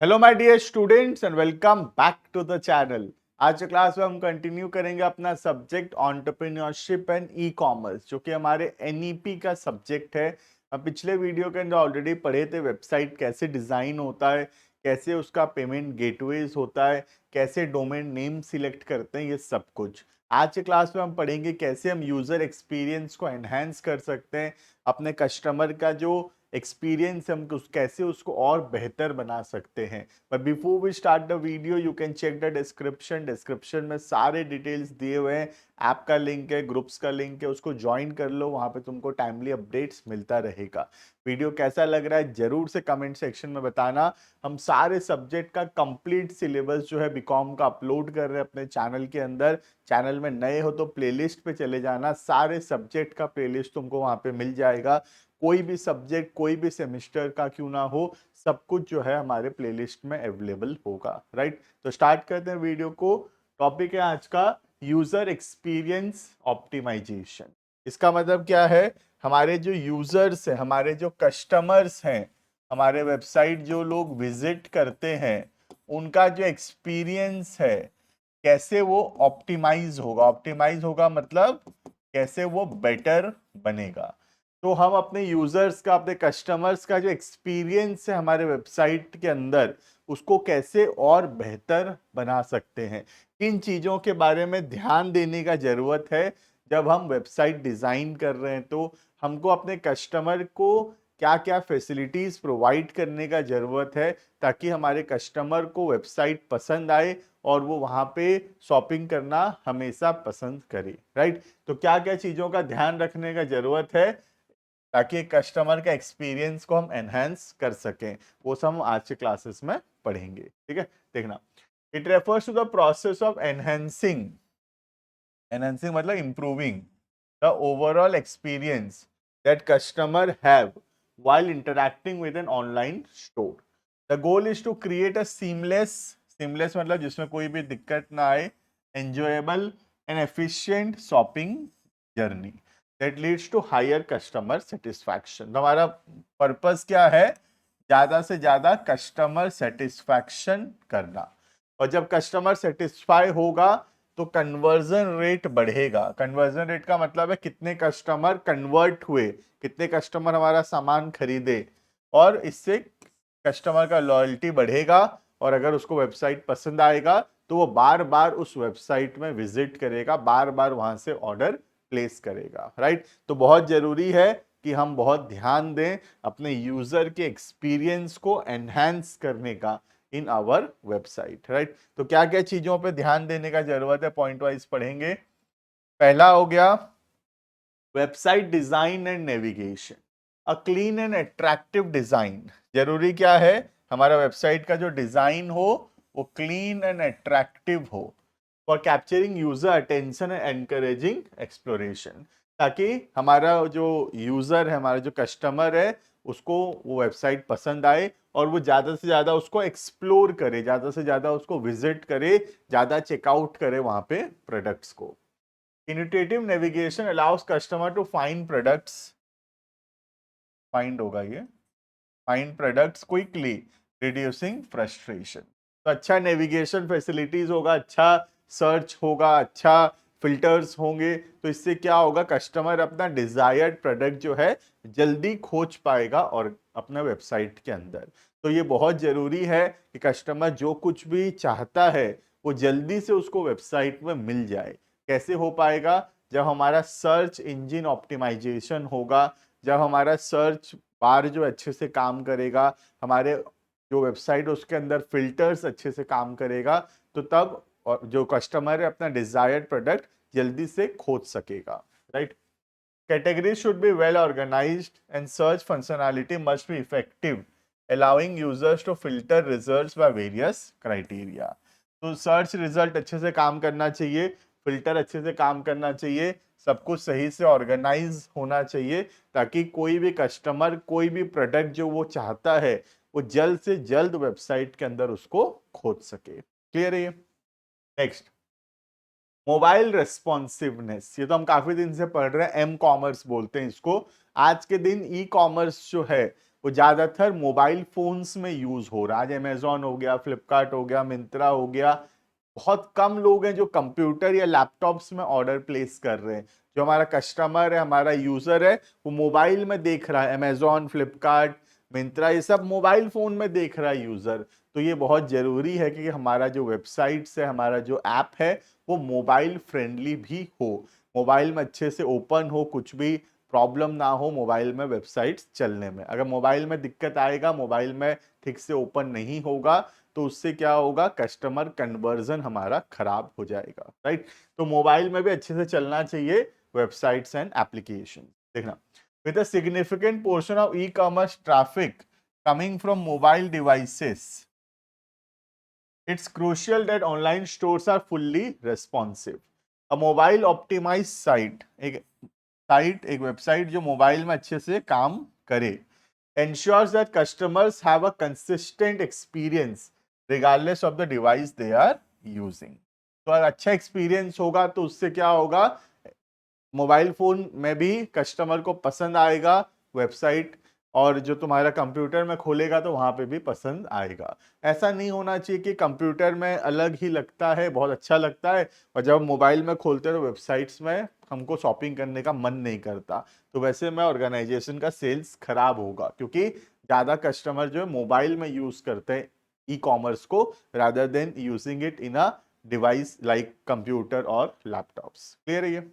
Hello my dear students and welcome back to the channel. आज के class में हम कंटिन्यू करेंगे अपना subject entrepreneurship and e commerce, जो कि हमारे एनईपी का सब्जेक्ट है। हम पिछले वीडियो के अंदर ऑलरेडी पढ़े थे वेबसाइट कैसे डिज़ाइन होता है, कैसे उसका पेमेंट गेटवेज होता है, कैसे डोमेन नेम सिलेक्ट करते हैं, ये सब कुछ। आज के क्लास में हम पढ़ेंगे कैसे हम यूज़र एक्सपीरियंस को एनहेंस कर सकते हैं, अपने कस्टमर का जो एक्सपीरियंस हम कैसे उसको और बेहतर बना सकते हैं। But before we start the video you can check the description में सारे डिटेल्स दिए हुए हैं। ऐप का लिंक है, ग्रुप्स का लिंक है, उसको ज्वाइन कर लो, वहां पे तुमको टाइमली अपडेट्स मिलता रहेगा। वीडियो कैसा लग रहा है जरूर से कमेंट सेक्शन में बताना। हम सारे सब्जेक्ट का कंप्लीट सिलेबस जो है बीकॉम का अपलोड कर रहे हैं अपने चैनल के अंदर। चैनल में नए हो तो प्लेलिस्ट पे चले जाना, सारे सब्जेक्ट का प्लेलिस्ट तुमको वहां पे मिल जाएगा। कोई भी सब्जेक्ट कोई भी सेमेस्टर का क्यों ना हो, सब कुछ जो है हमारे प्लेलिस्ट में अवेलेबल होगा। राइट, तो स्टार्ट करते हैं वीडियो को। टॉपिक है आज का यूजर एक्सपीरियंस ऑप्टिमाइजेशन। इसका मतलब क्या है? हमारे जो यूजर्स हैं, हमारे जो कस्टमर्स हैं, हमारे वेबसाइट जो लोग विजिट करते हैं, उनका जो एक्सपीरियंस है कैसे वो ऑप्टिमाइज होगा मतलब कैसे वो बेटर बनेगा। तो हम अपने यूजर्स का, अपने कस्टमर्स का जो एक्सपीरियंस है हमारे वेबसाइट के अंदर, उसको कैसे और बेहतर बना सकते हैं, किन चीज़ों के बारे में ध्यान देने का ज़रूरत है जब हम वेबसाइट डिज़ाइन कर रहे हैं। तो हमको अपने कस्टमर को क्या क्या फैसिलिटीज़ प्रोवाइड करने का ज़रूरत है ताकि हमारे कस्टमर को वेबसाइट पसंद आए और वो वहाँ पे शॉपिंग करना हमेशा पसंद करे। राइट, तो क्या क्या चीज़ों का ध्यान रखने का ज़रूरत है ताकि कस्टमर का एक्सपीरियंस को हम एनहेंस कर सकें, वो सब हम आज के क्लासेस में पढ़ेंगे। ठीक है, देखना। It refers to the process of enhancing, enhancing मतलब improving the overall experience that customer have while interacting with an online store. The goal is to create a seamless मतलब जिसमें कोई भी दिक्कत ना आए, enjoyable and efficient shopping journey that leads to higher customer satisfaction. तो हमारा purpose क्या है? ज्यादा से ज्यादा कस्टमर सेटिस्फैक्शन करना। और जब कस्टमर सेटिस्फाई होगा तो कन्वर्जन रेट बढ़ेगा। कन्वर्जन रेट का मतलब है कितने कस्टमर कन्वर्ट हुए, कितने कस्टमर हमारा सामान खरीदे, और इससे कस्टमर का लॉयल्टी बढ़ेगा। और अगर उसको वेबसाइट पसंद आएगा तो वो बार बार उस वेबसाइट में विजिट करेगा, बार बार वहां से ऑर्डर प्लेस करेगा। राइट, तो बहुत जरूरी है कि हम बहुत ध्यान दें अपने यूजर के एक्सपीरियंस को एनहांस करने का इन आवर वेबसाइट। राइट, तो क्या क्या चीजों पे ध्यान देने का जरूरत है, पॉइंट वाइज पढ़ेंगे। पहला हो गया website design and navigation, a clean and attractive design. जरूरी क्या है? हमारा वेबसाइट का जो डिजाइन हो वो क्लीन एंड अट्रैक्टिव हो for capturing user attention and encouraging exploration, ताकि हमारा जो यूजर है, हमारा जो कस्टमर है, उसको वो वेबसाइट पसंद आए और वो ज्यादा से ज्यादा उसको एक्सप्लोर करे, ज्यादा से ज्यादा उसको विजिट करे, ज्यादा चेकआउट करे वहां पे प्रोडक्ट्स को। Intuitive navigation allows customer to find products, find होगा ये, find products quickly, reducing frustration। तो अच्छा नेविगेशन फैसिलिटीज होगा, अच्छा सर्च होगा, अच्छा फिल्टर्स होंगे, तो इससे क्या होगा? कस्टमर अपना डिजायर्ड प्रोडक्ट जो है जल्दी खोज पाएगा और अपना वेबसाइट के अंदर। तो ये बहुत जरूरी है कि कस्टमर जो कुछ भी चाहता है वो जल्दी से उसको वेबसाइट में मिल जाए। कैसे हो पाएगा? जब हमारा सर्च इंजन ऑप्टिमाइजेशन होगा, जब हमारा सर्च बार जो अच्छे से काम करेगा, हमारे जो वेबसाइट उसके अंदर फिल्टर्स अच्छे से काम करेगा, तो तब और जो कस्टमर है अपना डिजायर्ड प्रोडक्ट जल्दी से खोज सकेगा। Right, categories should be well organized and search functionality must be effective, allowing users to filter results by various criteria। तो सर्च रिजल्ट अच्छे से काम करना चाहिए, फिल्टर अच्छे से काम करना चाहिए, सब कुछ सही से ऑर्गेनाइज होना चाहिए ताकि कोई भी कस्टमर कोई भी प्रोडक्ट जो वो चाहता है वो जल्द से जल्द वेबसाइट के अंदर उसको खोज सके। क्लियर है ये? Next, mobile responsiveness. ये तो हम काफी दिन से पढ़ रहे हैं, एम कॉमर्स बोलते हैं इसको। आज के दिन ई कॉमर्स जो है वो ज़्यादातर मोबाइल फोन्स में यूज़ हो रहा है। आज अमेजोन हो गया, फ्लिपकार्ट हो गया, मिंत्रा हो गया, बहुत कम लोग हैं जो कंप्यूटर या लैपटॉप्स में ऑर्डर प्लेस कर रहे हैं। जो हमारा कस्टमर है, हमारा यूजर है, वो मोबाइल में देख रहा है, अमेजोन, फ्लिपकार्ट, मिंत्रा, ये सब मोबाइल फोन में देख रहा है यूजर। तो ये बहुत जरूरी है कि हमारा जो वेबसाइट्स है, हमारा जो ऐप है, वो मोबाइल फ्रेंडली भी हो, मोबाइल में अच्छे से ओपन हो, कुछ भी प्रॉब्लम ना हो मोबाइल में वेबसाइट्स चलने में। अगर मोबाइल में दिक्कत आएगा, मोबाइल में ठीक से ओपन नहीं होगा, तो उससे क्या होगा, कस्टमर कन्वर्जन हमारा खराब हो जाएगा, राइट। तो मोबाइल में भी अच्छे से चलना चाहिए वेबसाइट्स एंड एप्लीकेशन। देखना, with a significant portion of e commerce traffic coming from mobile devices, it's crucial that online stores are fully responsive. A mobile optimized site, एक वेबसाइट जो मोबाइल में अच्छे से काम करे, ensures that customers have a consistent experience regardless of the device they are using. तो अगर अच्छा एक्सपीरियंस होगा तो उससे क्या होगा, मोबाइल फोन में भी कस्टमर को पसंद आएगा वेबसाइट, और जो तुम्हारा कंप्यूटर में खोलेगा तो वहां पे भी पसंद आएगा। ऐसा नहीं होना चाहिए कि कंप्यूटर में अलग ही लगता है, बहुत अच्छा लगता है, और जब मोबाइल में खोलते हैं तो वेबसाइट्स में हमको शॉपिंग करने का मन नहीं करता। तो वैसे में ऑर्गेनाइजेशन का सेल्स खराब होगा, क्योंकि ज्यादा कस्टमर जो है मोबाइल में यूज करते हैं ई कॉमर्स को, rather than using it in a device like computer और लैपटॉप्स। क्लियर है ये?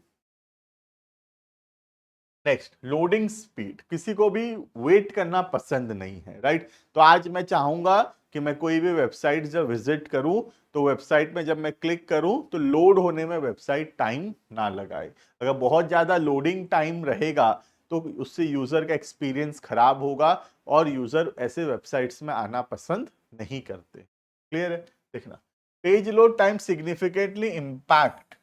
Next, loading speed. किसी को भी वेट करना पसंद नहीं है, राइट। तो आज मैं चाहूंगा कि मैं कोई भी वेबसाइट जब विजिट करूं, तो वेबसाइट में जब मैं क्लिक करूं तो लोड होने में वेबसाइट टाइम ना लगाए। अगर बहुत ज्यादा लोडिंग टाइम रहेगा तो उससे यूजर का एक्सपीरियंस खराब होगा, और यूजर ऐसे वेबसाइट्स में आना पसंद नहीं करते। क्लियर है? देखना, page load time significantly impact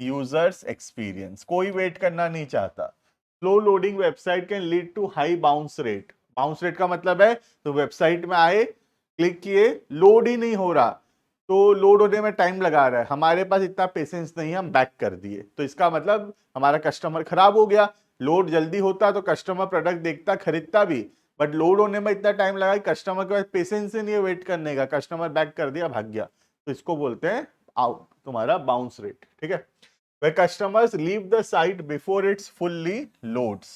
users experience. कोई वेट करना नहीं चाहता। Slow loading website can lead to high bounce rate. Bounce rate का मतलब है, तो वेबसाइट में आए, क्लिक किए, लोड ही नहीं हो रहा, तो लोड होने में टाइम लगा रहा है, हमारे पास इतना पेशेंस नहीं है, हम बैक कर दिए, तो इसका मतलब हमारा कस्टमर खराब हो गया। लोड जल्दी होता तो कस्टमर प्रोडक्ट देखता, खरीदता भी, बट लोड होने में इतना टाइम लगा कि कस्टमर के पास पेशेंस ही नहीं है वेट करने का, कस्टमर बैक कर दिया, भाग गया। तो इसको बोलते हैं आउट, तुम्हारा बाउंस रेट। ठीक है? where customers leave the site before it's fully loads.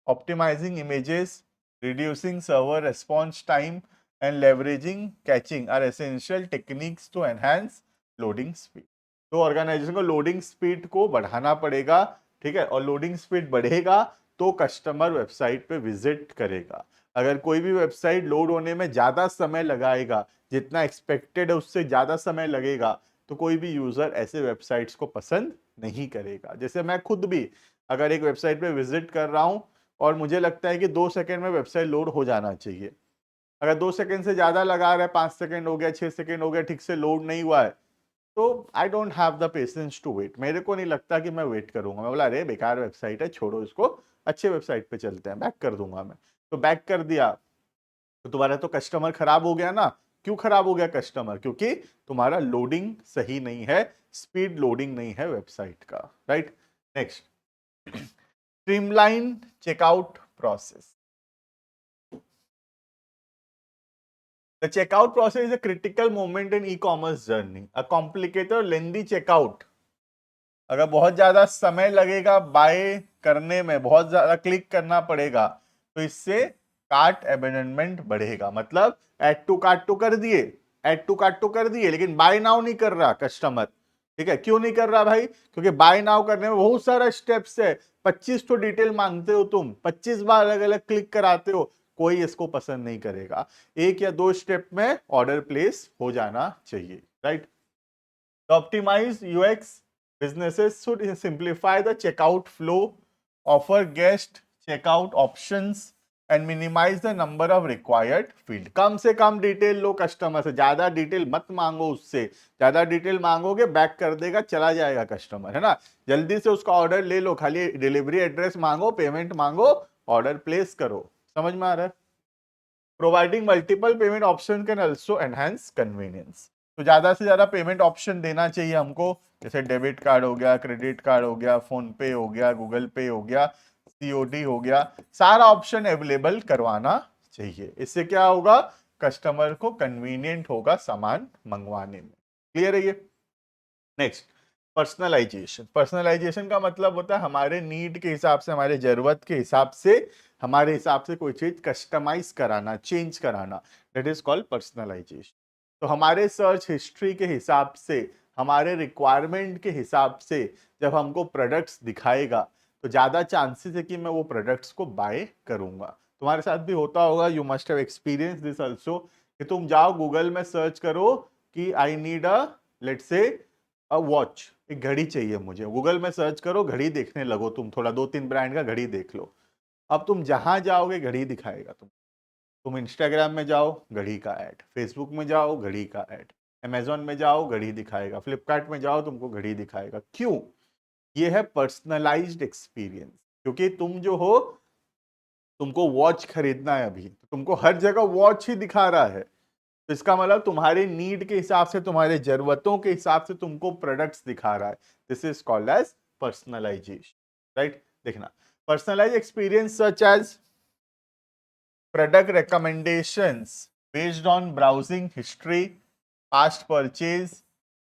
Optimizing images, reducing server response time, and leveraging caching are essential techniques to enhance loading speed. तो ऑर्गेनाइजेशन को लोडिंग स्पीड को बढ़ाना पड़ेगा, ठीक है, और लोडिंग स्पीड बढ़ेगा तो कस्टमर वेबसाइट पे विजिट करेगा। अगर कोई भी वेबसाइट लोड होने में ज्यादा समय लगाएगा, जितना एक्सपेक्टेड है उससे ज्यादा समय लगेगा, तो कोई भी यूजर ऐसे वेबसाइट्स को पसंद नहीं करेगा। जैसे मैं खुद भी अगर एक वेबसाइट पे विजिट कर रहा हूं और मुझे लगता है कि 2 सेकंड में वेबसाइट लोड हो जाना चाहिए, अगर 2 सेकंड से ज्यादा लगा रहा है, 5 सेकंड हो गया, 6 सेकंड हो गया, ठीक से लोड नहीं हुआ है, तो I don't have the patience to wait. मेरे को नहीं लगता कि मैं वेट करूंगा, मैं बोला अरे बेकार वेबसाइट है, छोड़ो इसको, अच्छे वेबसाइट पे चलते हैं, बैक कर दूंगा मैं। तो बैक कर दिया तो तुम्हारा तो कस्टमर खराब हो गया ना। क्यों खराब हो गया कस्टमर? क्योंकि तुम्हारा लोडिंग सही नहीं है, स्पीड लोडिंग नहीं है वेबसाइट का, right. Next, streamline checkout process. The checkout process is a critical moment in e-commerce journey. A complicated or lengthy checkout, अगर बहुत ज्यादा समय लगेगा बाय करने में, बहुत ज्यादा क्लिक करना पड़ेगा, तो इससे कार्ट अबेंडनमेंट बढ़ेगा। मतलब ऐड टू कार्ट तो कर दिए, ऐड टू कार्ट तो कर दिए, लेकिन बाय नाउ नहीं कर रहा कस्टमर। ठीक है, क्यों नहीं कर रहा भाई? क्योंकि बाय नाउ करने में बहुत सारा स्टेप्स है, 25 तो डिटेल मांगते हो तुम, 25 बार अलग अलग क्लिक कराते हो, कोई इसको पसंद नहीं करेगा। एक या दो स्टेप में ऑर्डर प्लेस हो जाना चाहिए, right. Optimise UX, businesses should simplify the checkout flow, offer guest checkout options, and minimize the number of required field. कम से कम डिटेल लो कस्टमर से, ज्यादा डिटेल मत मांगो उससे, ज्यादा डिटेल मांगोगे बैक कर देगा, चला जाएगा कस्टमर, है ना। जल्दी से उसका ऑर्डर ले लो, खाली डिलीवरी एड्रेस मांगो, पेमेंट मांगो, ऑर्डर प्लेस करो। समझ में आ रहा है? Providing multiple payment option can also enhance convenience. तो ज्यादा से ज्यादा पेमेंट ऑप्शन देना चाहिए हमको, जैसे डेबिट कार्ड हो गया, क्रेडिट कार्ड हो गया, फोन पे हो गया, गूगल पे हो गया, सीओडी हो गया, सारा ऑप्शन अवेलेबल करवाना चाहिए। इससे क्या होगा, कस्टमर को कन्वीनियंट होगा सामान मंगवाने में। क्लियर है ये? Next, personalisation. पर्सनलाइजेशन का मतलब होता है हमारे नीड के हिसाब से, हमारे जरूरत के हिसाब से, हमारे हिसाब से कोई चीज कस्टमाइज कराना, चेंज कराना, दैट इज कॉल्ड पर्सनलाइजेशन। तो हमारे सर्च हिस्ट्री के हिसाब से, हमारे रिक्वायरमेंट के हिसाब से जब हमको प्रोडक्ट्स दिखाएगा तो ज्यादा चांसेस है कि मैं वो प्रोडक्ट्स को बाय करूंगा। तुम्हारे साथ भी होता होगा, you must have experience this also, कि तुम जाओ गूगल में सर्च करो कि I need a, let's say watch, एक घड़ी चाहिए मुझे, गूगल में सर्च करो, घड़ी देखने लगो, तुम थोड़ा 2-3 ब्रांड का घड़ी देख लो। अब तुम जहां जाओगे घड़ी दिखाएगा, तुम इंस्टाग्राम में जाओ घड़ी का ऐड, फेसबुक में जाओ घड़ी का ऐड, अमेजोन में जाओ घड़ी दिखाएगा, फ्लिपकार्ट में जाओ तुमको घड़ी दिखाएगा। क्यों? ये है पर्सनलाइज्ड एक्सपीरियंस। क्योंकि तुम जो हो, तुमको वॉच खरीदना है अभी, तो तुमको हर जगह वॉच ही दिखा रहा है। तो इसका मतलब तुम्हारे नीड के हिसाब से, तुम्हारे जरूरतों के हिसाब से तुमको प्रोडक्ट्स दिखा रहा है। This is called as personalization, right? देखना, personalize experience such as product recommendations based on browsing history, past purchase,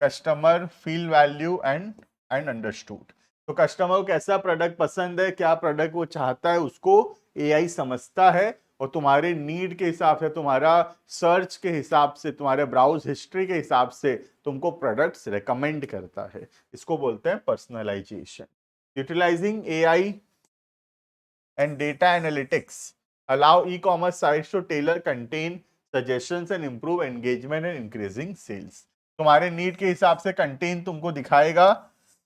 customer feel value and understood। तो कस्टमर को कैसा प्रोडक्ट पसंद है, क्या प्रोडक्ट वो चाहता है, उसको एआई समझता है और तुम्हारे नीड के हिसाब से, तुम्हारा सर्च के हिसाब से, तुम्हारे ब्राउज हिस्ट्री के हिसाब से तुमको प्रोडक्ट्स रेकमेंड करता है। इसको बोलते हैं personalisation. Utilising AI and data analytics allow e-commerce sites to tailor content, suggestions and improve engagement and increasing sales। तुम्हारे नीड के हिसाब से कंटेंट तुमको दिखाएगा,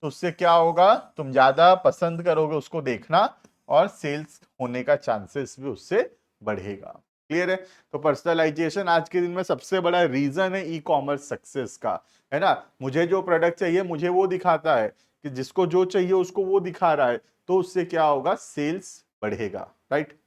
तो उससे क्या होगा, तुम ज्यादा पसंद करोगे उसको देखना और सेल्स होने का चांसेस भी उससे बढ़ेगा। क्लियर है? तो पर्सनलाइजेशन आज के दिन में सबसे बड़ा रीजन है ई कॉमर्स सक्सेस का, है ना? मुझे जो प्रोडक्ट चाहिए मुझे वो दिखाता है, कि जिसको जो चाहिए उसको वो दिखा रहा है, तो उससे क्या होगा, सेल्स बढ़ेगा, right?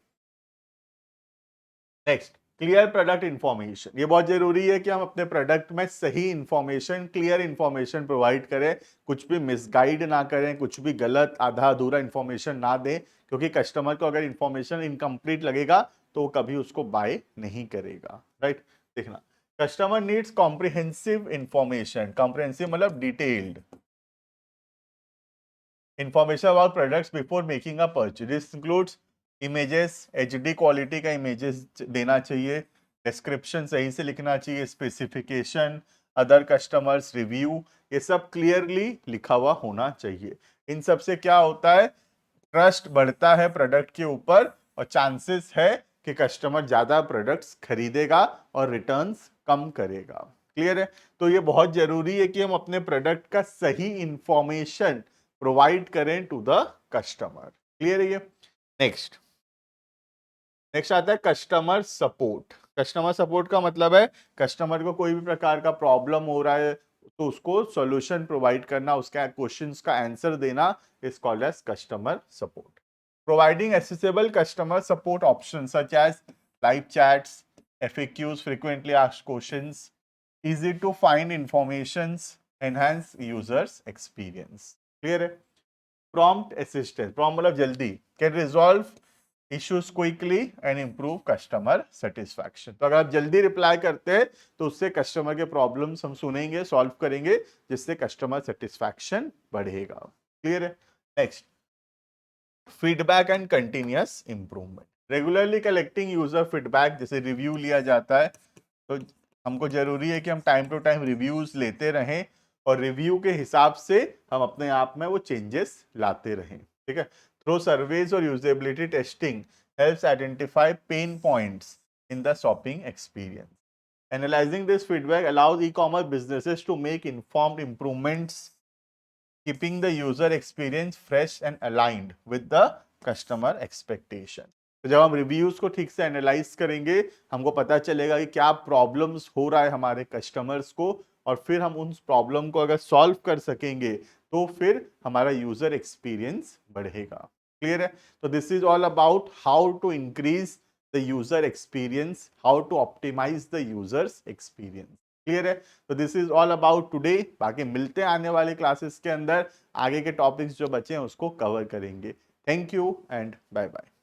Next, clear product information. ये बहुत जरूरी है कि हम अपने प्रोडक्ट में सही इंफॉर्मेशन, क्लियर इंफॉर्मेशन प्रोवाइड करें, कुछ भी मिसगाइड ना करें, कुछ भी गलत आधा अधूरा इंफॉर्मेशन ना दें, क्योंकि कस्टमर को अगर इंफॉर्मेशन इनकम्प्लीट लगेगा तो वो कभी उसको बाय नहीं करेगा, राइट? देखना, customer needs comprehensive information. Comprehensive मतलब detailed information about products before making a purchase. This includes images, HD quality का images देना चाहिए, डिस्क्रिप्शन सही से लिखना चाहिए, स्पेसिफिकेशन, अदर कस्टमर्स रिव्यू, ये सब क्लियरली लिखा हुआ होना चाहिए। इन सब से क्या होता है, ट्रस्ट बढ़ता है प्रोडक्ट के ऊपर और चांसेस है कि कस्टमर ज्यादा प्रोडक्ट्स खरीदेगा और रिटर्न्स कम करेगा। क्लियर है? तो ये बहुत जरूरी है कि हम अपने प्रोडक्ट का सही इंफॉर्मेशन प्रोवाइड करें टू द कस्टमर। क्लियर है ये? नेक्स्ट, नेक्स्ट आता है कस्टमर सपोर्ट। कस्टमर सपोर्ट का मतलब है कस्टमर को कोई भी प्रकार का प्रॉब्लम हो रहा है तो उसको सॉल्यूशन प्रोवाइड करना, उसका क्वेश्चंस का आंसर देना, is called as customer support. Providing accessible customer support option such as live chats, FAQs, frequently asked questions, easy to find informations, enhance users experience। Clear है? प्रॉम्प्ट असिस्टेंस, प्रॉम्प्ट मतलब जल्दी, can resolve issues quickly and improve customer satisfaction. तो अगर आप जल्दी reply करते हैं तो उससे कस्टमर के प्रॉब्लम्स हम सुनेंगे, सॉल्व करेंगे, जिससे कस्टमर सेटिस्फैक्शन बढ़ेगा। क्लियर है? Next, feedback and continuous improvement. Regularly collecting user feedback, जैसे रिव्यू लिया जाता है, तो हमको जरूरी है कि हम टाइम टू टाइम रिव्यूज लेते रहें और रिव्यू के हिसाब से हम अपने आप में वो चेंजेस लाते रहें। ठीक है? थ्रू सर्वेज और usability testing helps identify pen points in the shopping experience. Analyzing this feedback allows e-commerce businesses to make informed improvements, keeping the user experience fresh and aligned with the customer expectation। तो जब हम reviews को ठीक से analyse करेंगे, हमको पता चलेगा कि क्या प्रॉब्लम्स हो रहा है हमारे कस्टमर्स को, और फिर हम उन प्रॉब्लम को अगर सॉल्व कर सकेंगे तो फिर हमारा यूजर एक्सपीरियंस बढ़ेगा। क्लियर है? तो this is all about how to increase the user experience, how to optimise the users experience. Clear है? तो this is all about today. बाकी मिलते हैं आने वाले क्लासेस के अंदर, आगे के टॉपिक्स जो बचे हैं उसको कवर करेंगे। Thank you and bye bye.